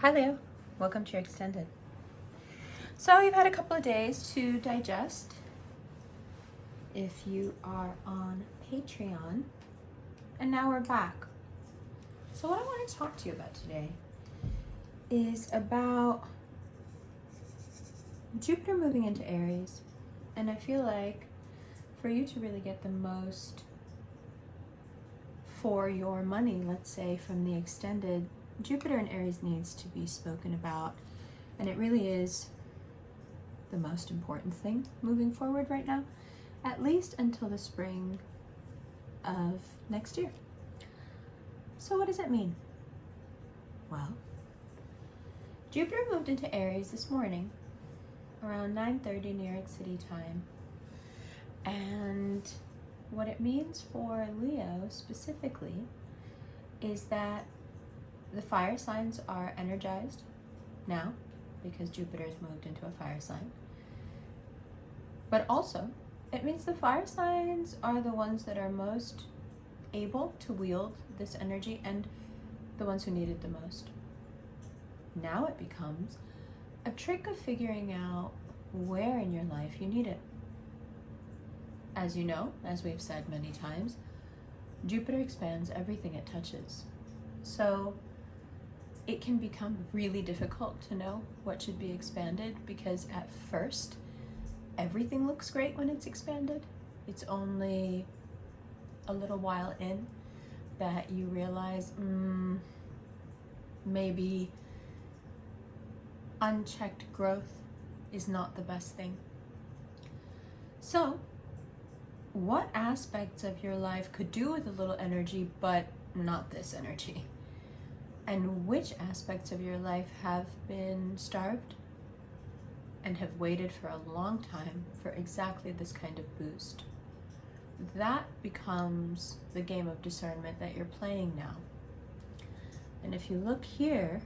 Hi Leo, welcome to your extended. So you've had a couple of days to digest if you are on Patreon, and now we're back. So what I want to talk to you about today is about Jupiter moving into Aries, and I feel like for you to really get the most for your money, let's say from the extended, Jupiter in Aries needs to be spoken about, and it really is the most important thing moving forward right now, at least until the spring of next year. So what does it mean? Well, Jupiter moved into Aries this morning around 9:30 New York City time, and what it means for Leo specifically is that the fire signs are energized now because Jupiter has moved into a fire sign. But also, it means the fire signs are the ones that are most able to wield this energy and the ones who need it the most. Now it becomes a trick of figuring out where in your life you need it. As you know, as we've said many times, Jupiter expands everything it touches. So it can become really difficult to know what should be expanded because at first, everything looks great when it's expanded. It's only a little while in that you realize maybe unchecked growth is not the best thing. So, what aspects of your life could do with a little energy but not this energy? And which aspects of your life have been starved and have waited for a long time for exactly this kind of boost? That becomes the game of discernment that you're playing now. And if you look here,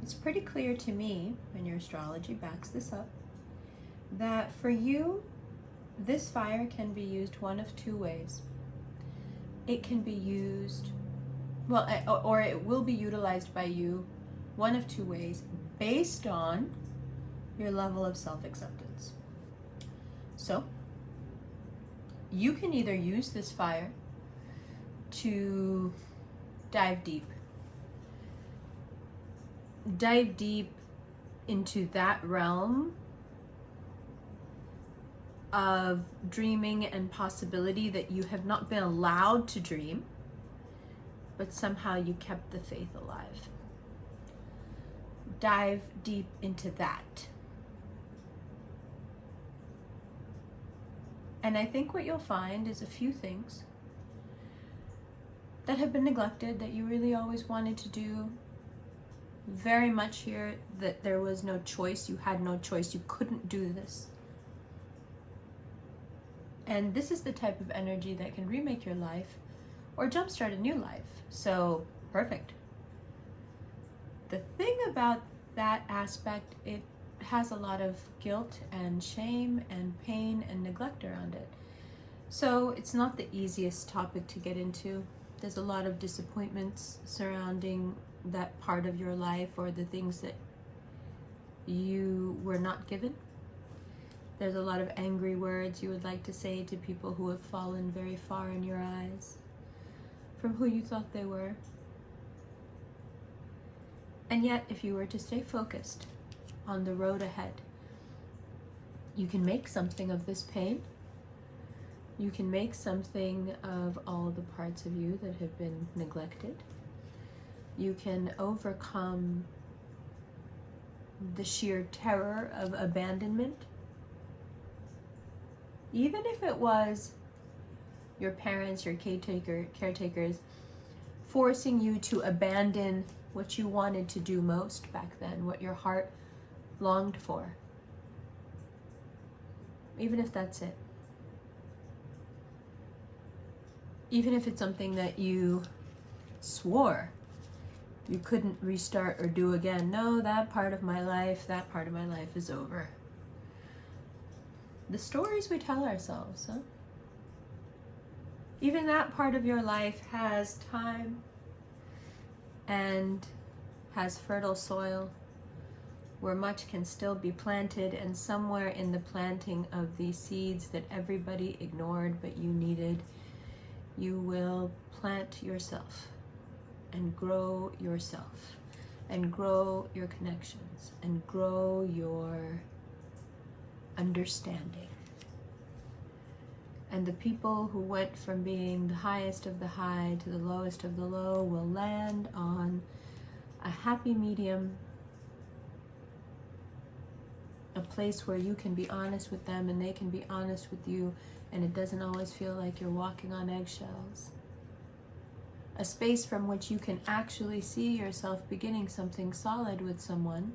it's pretty clear to me, and your astrology backs this up, that for you, this fire can be used one of two ways. It can be used, or it will be utilized by you one of two ways based on your level of self-acceptance. So, you can either use this fire to dive deep into that realm of dreaming and possibility that you have not been allowed to dream, but somehow you kept the faith alive. Dive deep into that. And I think what you'll find is a few things that have been neglected that you really always wanted to do. Very much here that there was no choice, you had no choice, you couldn't do this. And this is the type of energy that can remake your life or jumpstart a new life. So, perfect. The thing about that aspect, it has a lot of guilt and shame and pain and neglect around it. So it's not the easiest topic to get into. There's a lot of disappointments surrounding that part of your life or the things that you were not given. There's a lot of angry words you would like to say to people who have fallen very far in your eyes from who you thought they were. And yet, if you were to stay focused on the road ahead, you can make something of this pain. You can make something of all the parts of you that have been neglected. You can overcome the sheer terror of abandonment. Even if it was your parents, your caretakers, forcing you to abandon what you wanted to do most back then, what your heart longed for. Even if that's it. Even if it's something that you swore you couldn't restart or do again. No, that part of my life is over. The stories we tell ourselves, huh? Even that part of your life has time and has fertile soil where much can still be planted, and somewhere in the planting of these seeds that everybody ignored but you needed, you will plant yourself and grow yourself and grow your connections and grow your understanding. And the people who went from being the highest of the high to the lowest of the low will land on a happy medium, a place where you can be honest with them and they can be honest with you, and it doesn't always feel like you're walking on eggshells. A space from which you can actually see yourself beginning something solid with someone,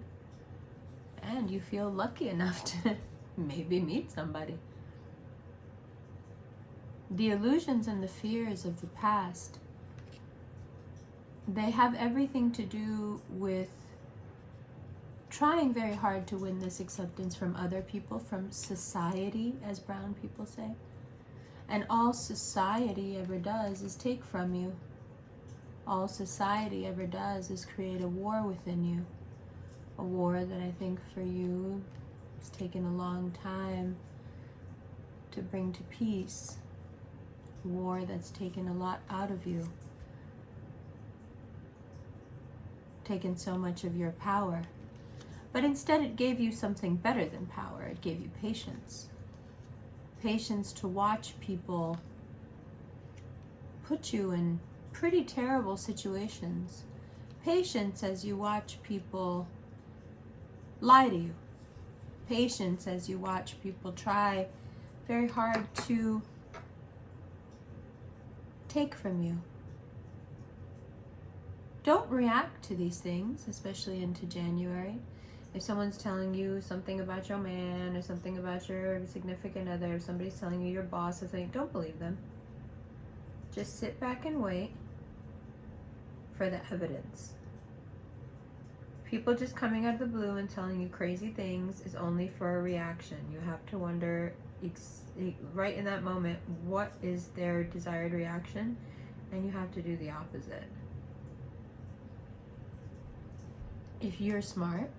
and you feel lucky enough to maybe meet somebody. The illusions and the fears of the past, they have everything to do with trying very hard to win this acceptance from other people, from society, as brown people say. And all society ever does is take from you. All society ever does is create a war within you. A war that I think for you has taken a long time to bring to peace. A war that's taken a lot out of you. Taken so much of your power. But instead it gave you something better than power. It gave you patience. Patience to watch people put you in pretty terrible situations. Patience as you watch people lie to you. Patience as you watch people try very hard to take from you. Don't react to these things, especially into January. If someone's telling you something about your man or something about your significant other, if somebody's telling you your boss is saying, don't believe them. Just sit back and wait for the evidence. People just coming out of the blue and telling you crazy things is only for a reaction. You have to wonder right in that moment, what is their desired reaction? And you have to do the opposite. If you're smart,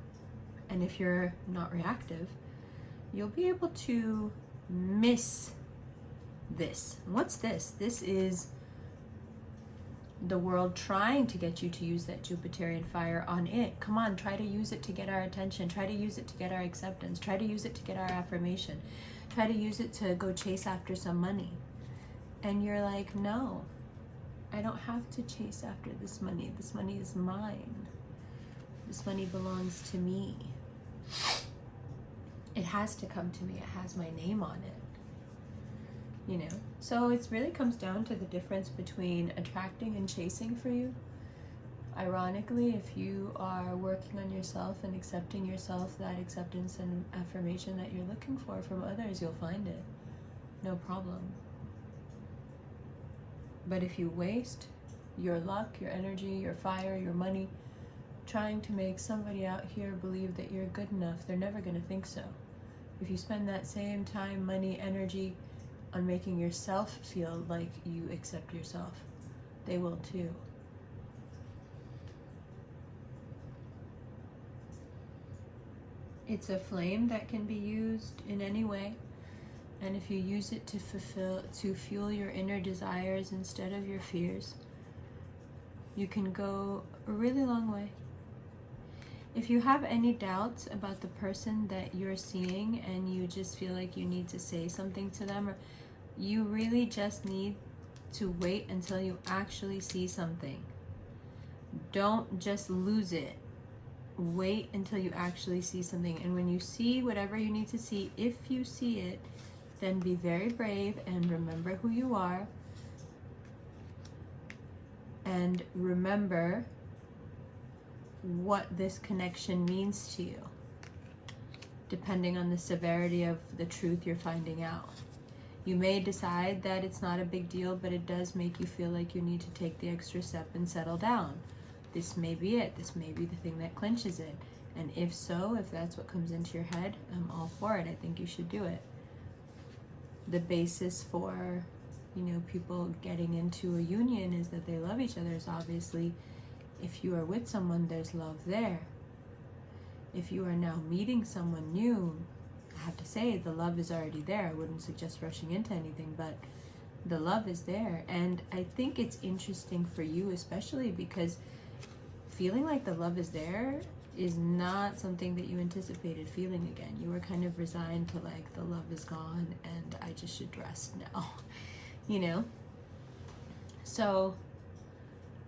and if you're not reactive, you'll be able to miss this. What's this? This is the world trying to get you to use that Jupiterian fire on it. Come on, try to use it to get our attention. Try to use it to get our acceptance. Try to use it to get our affirmation. Try to use it to go chase after some money. And you're like, no, I don't have to chase after this money. This money is mine. This money belongs to me. It has to come to me. It has my name on it. You know? So it really comes down to the difference between attracting and chasing for you. Ironically, if you are working on yourself and accepting yourself, that acceptance and affirmation that you're looking for from others, you'll find it. No problem. But if you waste your luck, your energy, your fire, your money, trying to make somebody out here believe that you're good enough, they're never going to think so. If you spend that same time, money, energy on making yourself feel like you accept yourself, they will too. It's a flame that can be used in any way, and if you use it to fuel your inner desires instead of your fears, you can go a really long way. If you have any doubts about the person that you're seeing and you just feel like you need to say something to them, or you really just need to wait until you actually see something. Don't just lose it. Wait until you actually see something. And when you see whatever you need to see, if you see it, then be very brave and remember who you are. And remember what this connection means to you, depending on the severity of the truth you're finding out. You may decide that it's not a big deal, but it does make you feel like you need to take the extra step and settle down. This may be it. This may be the thing that clinches it. And if so, if that's what comes into your head, I'm all for it. I think you should do it. The basis for, people getting into a union is that they love each other, is obviously If you are with someone, there's love there. If you are now meeting someone new, I have to say the love is already there. I wouldn't suggest rushing into anything, but the love is there. And I think it's interesting for you, especially because feeling like the love is there is not something that you anticipated feeling again. You were kind of resigned to like, the love is gone and I just should rest now, you know? So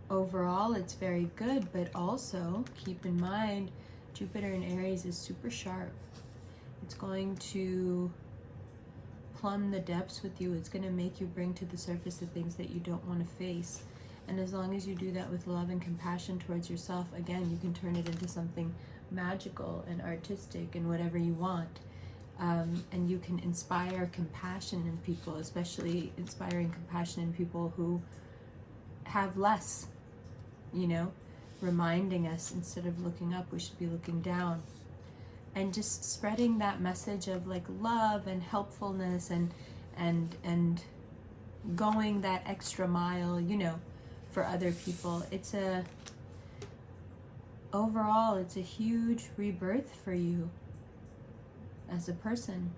overall, it's very good, but also keep in mind, Jupiter in Aries is super sharp. It's going to plumb the depths with you. It's going to make you bring to the surface the things that you don't want to face. And as long as you do that with love and compassion towards yourself, again, you can turn it into something magical and artistic and whatever you want. And you can inspire compassion in people, especially inspiring compassion in people who have less, you know, reminding us instead of looking up, we should be looking down. And just spreading that message of like love and helpfulness and going that extra mile, you know, for other people. Overall, it's a huge rebirth for you as a person.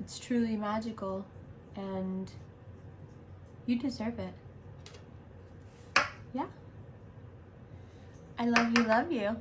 It's truly magical and you deserve it. Yeah. I love you, love you.